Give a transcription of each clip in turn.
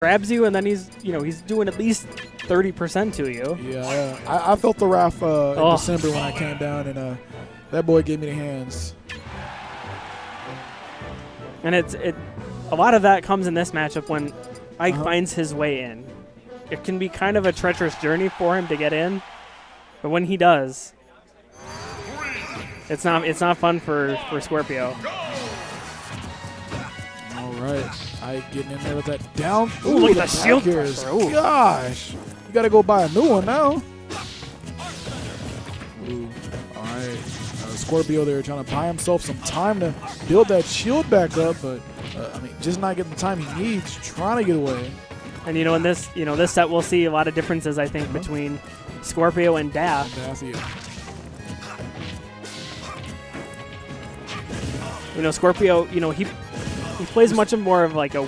grabs you, and then he's doing at least 30% to you. Yeah, I felt the wrath in December when I came down, and that boy gave me the hands. And a lot of that comes in this matchup when Ike finds his way in. It can be kind of a treacherous journey for him to get in, but when he does, it's not fun for Skorpio. All right, Ike getting in there with that down. Ooh, look at that shield pressure. Gosh, you got to go buy a new one now. Ooh, all right. Skorpio there trying to buy himself some time to build that shield back up, but I mean, just not getting the time he needs, trying to get away. And in this set we'll see a lot of differences, I think, between Skorpio and Jaaahsh. Skorpio, he plays much more of like he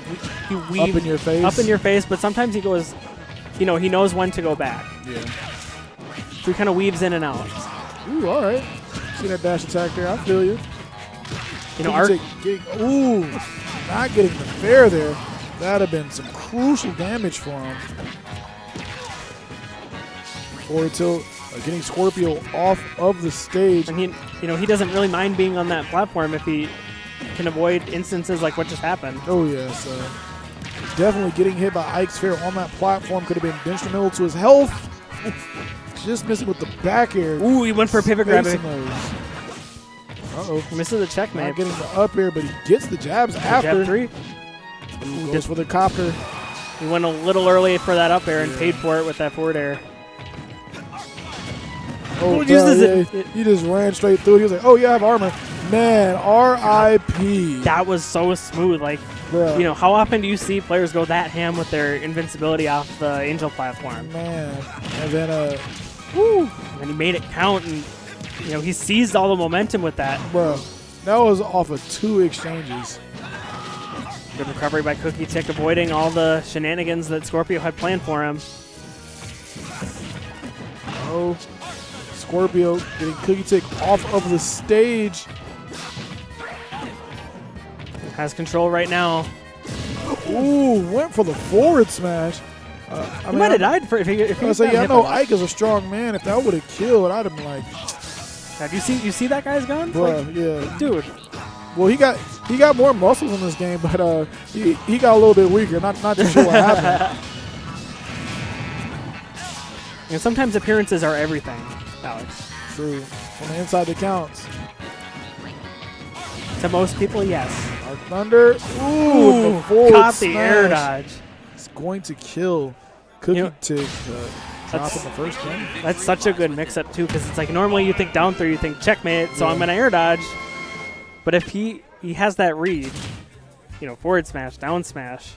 weaves up in your face, but sometimes he goes, he knows when to go back. Yeah. So he kind of weaves in and out. Ooh, all right. See that dash attack there? I feel you. Not getting the fair there. That'd have been some crucial damage for him. Forward tilt, getting Skorpio off of the stage. And he doesn't really mind being on that platform if he can avoid instances like what just happened. Oh yes, definitely getting hit by Ike's fair on that platform could have been instrumental to his health. Just missing with the back air. Ooh, he went for a pivot grab. Uh-oh. Misses the checkmate. Not getting the up air, but he gets the jabs after. Jab 3. Ooh, goes for the copter. He went a little early for that up air and paid for it with that forward air. Oh, he just ran straight through it. He was like, oh, yeah, I have armor. Man, R.I.P. That was so smooth. Like, bruh. How often do you see players go that ham with their invincibility off the Angel platform? Man. And then, and he made it count, and, he seized all the momentum with that. Bro, that was off of 2 exchanges. Good recovery by Cookietic, avoiding all the shenanigans that Skorpio had planned for him. Oh, Skorpio getting Cookietic off of the stage. Has control right now. Ooh, went for the forward smash. He might have died if he I say, yeah, I know Ike is a strong man. If that would have killed, I'd have been like, you see that guy's gun? Bro, yeah. Dude. Well, he got more muscles in this game, but he got a little bit weaker. Not too sure what happened. Sometimes appearances are everything, Alex. True. From the inside that counts. To most people, yes. Our Thunder. Ooh, the forward caught smash. the air dodge. It's going to kill Cookietic. Dropping the first game. That's such a good mix-up, too, because it's like normally you think down 3, you think checkmate, so I'm going to air dodge. But if he has that read, forward smash, down smash,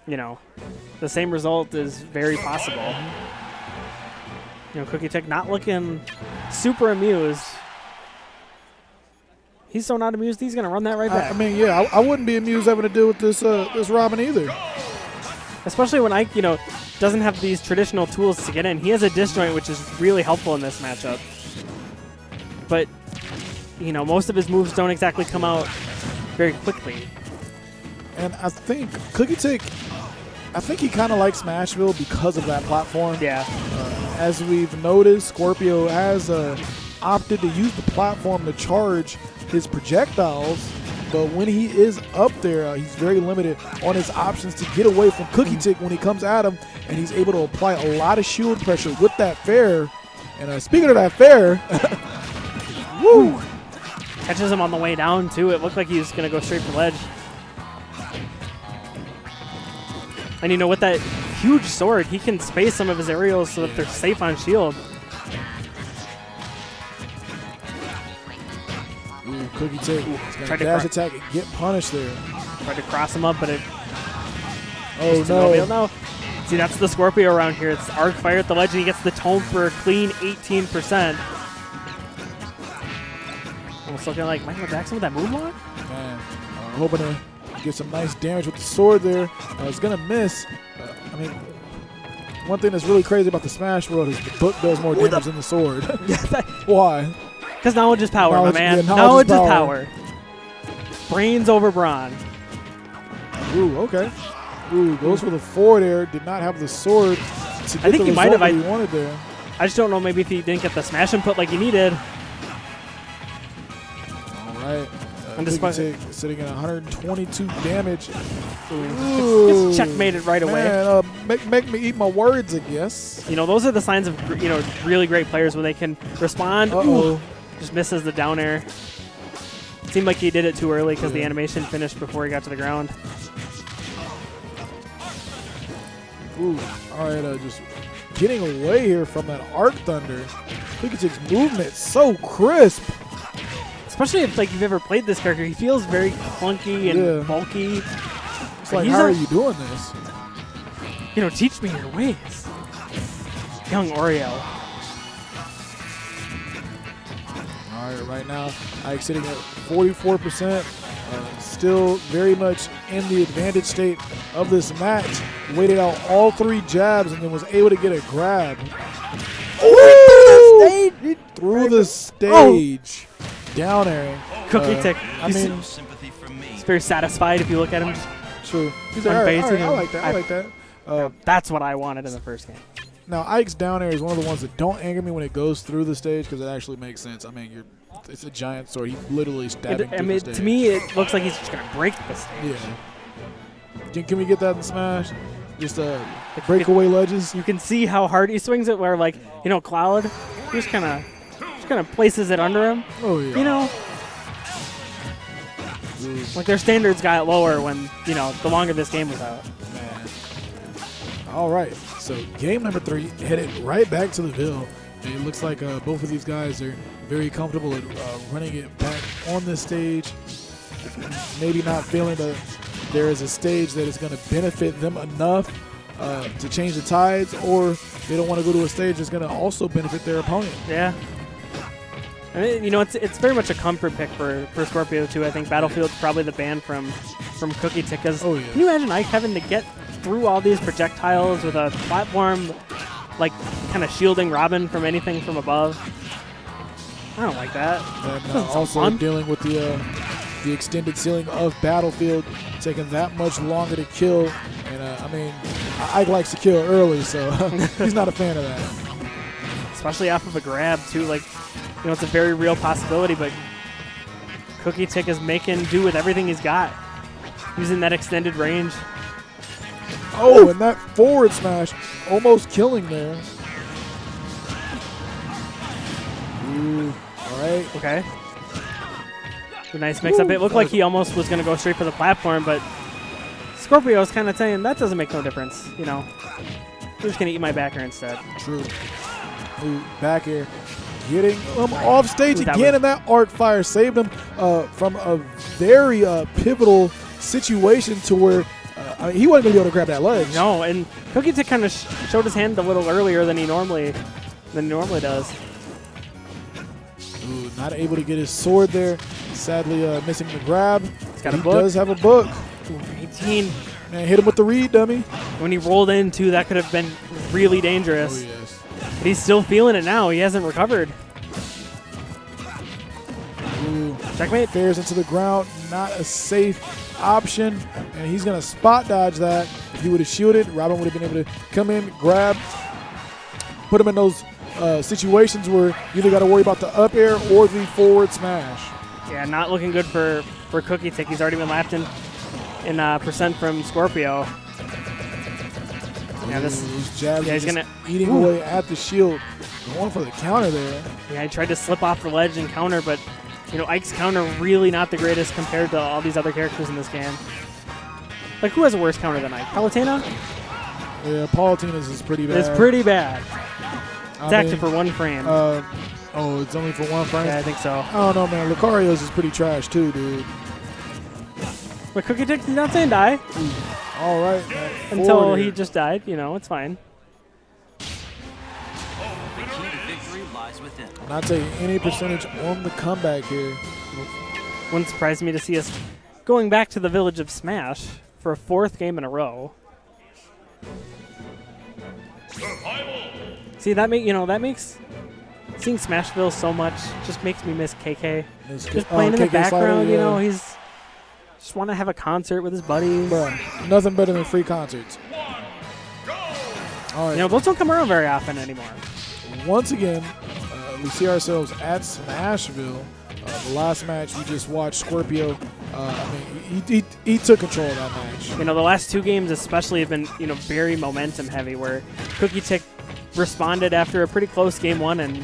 the same result is very possible. Cookietic not looking super amused. He's so not amused, he's going to run that right back. I mean, yeah, I wouldn't be amused having to deal with this Robin either. Especially when Ike, doesn't have these traditional tools to get in. He has a disjoint, which is really helpful in this matchup. But, most of his moves don't exactly come out very quickly. And I think Cookietic, he kind of likes Smashville because of that platform. Yeah. As we've noticed, Skorpio has opted to use the platform to charge his projectiles, but when he is up there, he's very limited on his options to get away from Cookietic when he comes at him, and he's able to apply a lot of shield pressure with that fair. And speaking of that fair, woo! Catches him on the way down, too. It looked like he was going to go straight for ledge. And, with that huge sword, he can space some of his aerials so that they're safe on shield. Ooh, Cookietic tried to dash attack and get punished there. Tried to cross him up, but it... Oh, no. See, that's the Skorpio around here. It's arc fire at the ledge, and he gets the tome for a clean 18%. Almost looking like Michael Jackson with that moonwalk. Man, hoping to get some nice damage with the sword there. I was going to miss. I mean, one thing that's really crazy about the Smash world is the book does more damage than the sword. Why? Because knowledge is power, my man. Yeah, knowledge is power. Brains over brawn. Ooh, okay. Ooh, goes for the forward air. Did not have the sword to get I think the he might result have. that he wanted there. I just don't know maybe if he didn't get the smash input like he needed. All right. And despite sitting at 122 damage. It's checkmated right away. Man, make me eat my words, I guess. You know, those are the signs of really great players when they can respond. Uh-oh. Ooh, just misses the down air. Seemed like he did it too early because the animation finished before he got to the ground. Ooh, all right, just getting away here from that Arc Thunder. Cookietic's movement so crisp. Especially if you've ever played this character, he feels very clunky and bulky. It's like, how are you doing this? Teach me your ways, young Oreo. All right, right now, Ike sitting at 44%. Still very much in the advantage state of this match. Waited out all 3 jabs and then was able to get a grab. Ooh! He threw the stage. Down air. Cookietic. I mean, he's very satisfied if you look at him. Just true. He's like, all right, I like that. I like that. That's what I wanted in the first game. Now, Ike's down air is one of the ones that don't anger me when it goes through the stage because it actually makes sense. I mean, it's a giant sword. He's literally stabbing through the stage. To me, it looks like he's just going to break the stage. Yeah. Can we get that in Smash? Just breakaway ledges? You can see how hard he swings it where, Cloud, he just kind of places it under him. Oh, yeah. Like their standards got lower when, the longer this game was out. Man. All right. So game number 3 headed right back to the Ville. It looks like both of these guys are very comfortable at running it back on the stage. Maybe not feeling that there is a stage that is going to benefit them enough to change the tides, or they don't want to go to a stage that's going to also benefit their opponent. Yeah. I mean, it's very much a comfort pick for Skorpio too. I think Battlefield's probably the ban from Cookietic. Because can you imagine Ike having to get through all these projectiles with a platform kind of shielding Robin from anything from above? I don't like that. And also dealing with the extended ceiling of Battlefield, taking that much longer to kill. And I mean, Ike likes to kill early, so he's not a fan of that. Especially off of a grab too. It's a very real possibility, but Cookietic is making do with everything he's got, using that extended range. Oh, and that forward smash almost killing there. Ooh, all right. Okay. A nice mix-up. It looked like he almost was going to go straight for the platform, but Skorpio was kind of saying, that doesn't make no difference. You're just going to eat my back air instead. True. Ooh, back air. Getting him off stage again, and that arc fire saved him from a very pivotal situation to where he wasn't going to be able to grab that ledge. No, and Cookietic kind of showed his hand a little earlier than he normally does. Ooh, not able to get his sword there. Sadly, missing the grab. He's got a book. He does have a book. Ooh, 18. Man, hit him with the read, dummy. When he rolled in, too, that could have been really dangerous. Oh, yes. But he's still feeling it now. He hasn't recovered. Ooh. Checkmate. Fares into the ground. Not a safe option. And he's going to spot dodge that. If he would have shielded, Robin would have been able to come in, grab, put him in those situations where you either got to worry about the up air or the forward smash. Yeah, not looking good for Cookietic. He's already been lapped in percent from Skorpio. Yeah, these jabs he's gonna eating away at the shield. Going for the counter there. Yeah, he tried to slip off the ledge and counter, but Ike's counter really not the greatest compared to all these other characters in this game. Who has a worse counter than Ike? Palutena? Yeah, Palutina's is pretty bad. It's pretty bad. It's active for 1 frame. It's only for 1 frame? Yeah, I think so. I don't know, man. Lucario's is pretty trash too, dude. But Cookietic, he's not saying die. All right. Until he just died, it's fine. The key to victory lies within. Not taking any percentage on the comeback here. Wouldn't surprise me to see us going back to the village of Smash for a 4th game in a row. See, that makes seeing Smashville so much just makes me miss KK. Just playing in the background, he's Just want to have a concert with his buddies. Bruh, nothing better than free concerts. All right. You know, those don't come around very often anymore. Once again, we see ourselves at Smashville. The last match we just watched, Skorpio. He took control of that match. You know, the last 2 games especially have been, you know, very momentum heavy, where Cookietic responded after a pretty close game 1, and,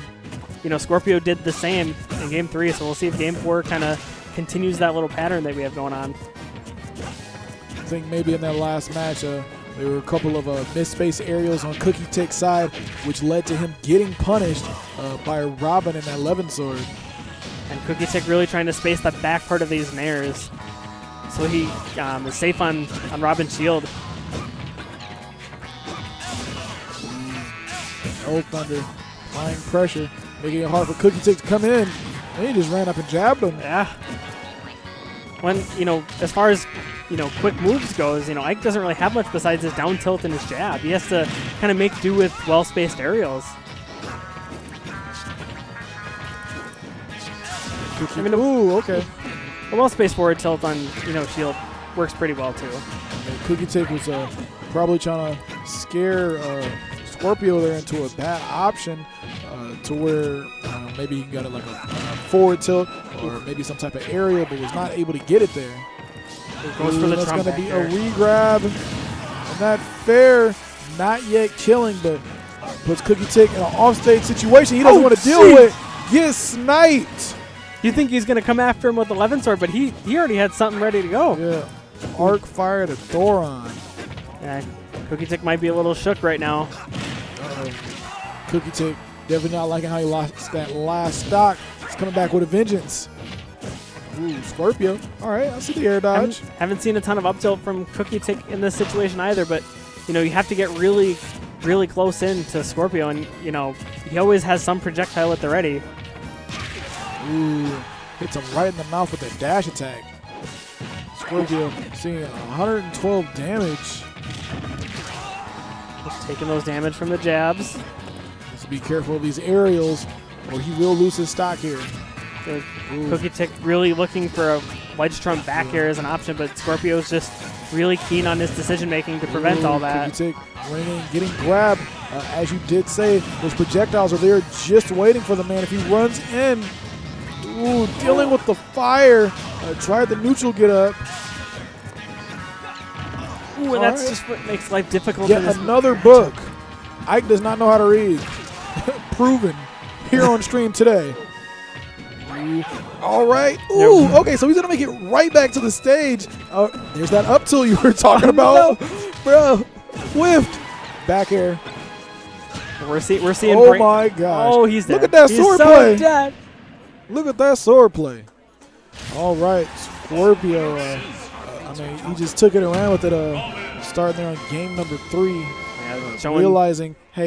you know, Skorpio did the same in game 3. So we'll see if game 4 kind of continues that little pattern that we have going on. I think maybe in that last match, there were a couple of missed space aerials on Cookietic's side, which led to him getting punished by Robin in that 11 sword. And Cookietic really trying to space the back part of these nairs, so he is safe on Robin's shield. Old Thunder applying pressure, making it hard for Cookietic to come in. And he just ran up and jabbed him. Yeah. When, you know, as far as, you know, quick moves goes, you know, Ike doesn't really have much besides his down tilt and his jab. He has to kind of make do with well-spaced aerials. I mean, ooh, okay. A well-spaced forward tilt on, you know, shield works pretty well too. Cookietic was probably trying to scare Skorpio there into a bad option to where maybe he got like a forward tilt or maybe some type of aerial, but was not able to get it there. Goes for the that's trump going to be back a re-grab. And that fair, not yet killing, but puts Cookietic in an offstage situation he doesn't want to deal with. Get sniped. You think he's going to come after him with 11 sword, but he already had something ready to go. Yeah. Arc fire to Thoron. Yeah, Cookietic might be a little shook right now. Cookietic definitely not liking how he lost that last stock. He's coming back with a vengeance. Ooh, Skorpio. All right, I see the air dodge. Haven't seen a ton of up tilt from Cookietic in this situation either, but, you know, you have to get really, really close in to Skorpio, and, you know, he always has some projectile at the ready. Ooh, hits him right in the mouth with a dash attack. Skorpio seeing 112 damage. Just taking those damage from the jabs. So be careful of these aerials, or he will lose his stock here. Cookietic really looking for a wedge trump back air as an option, but Skorpio's just really keen on his decision making to prevent all that. Cookietic running in, getting grabbed. As you did say, those projectiles are there just waiting for the man. If he runs in, ooh, dealing with the fire. Tried the neutral get up. Ooh, and that's just what makes life difficult. Yet in this another book. Ike does not know how to read. Proven here on stream today. Ooh. All right. Ooh, okay, so he's going to make it right back to the stage. There's that up tilt you were talking about. No. Bro, whiffed. Back air. We're seeing. Oh, my gosh. Oh, he's dead. Look at that sword so play. Dead. Look at that sword play. All right, Skorpio. He just took it around with it starting there on game number 3. Yeah, Realizing, hey,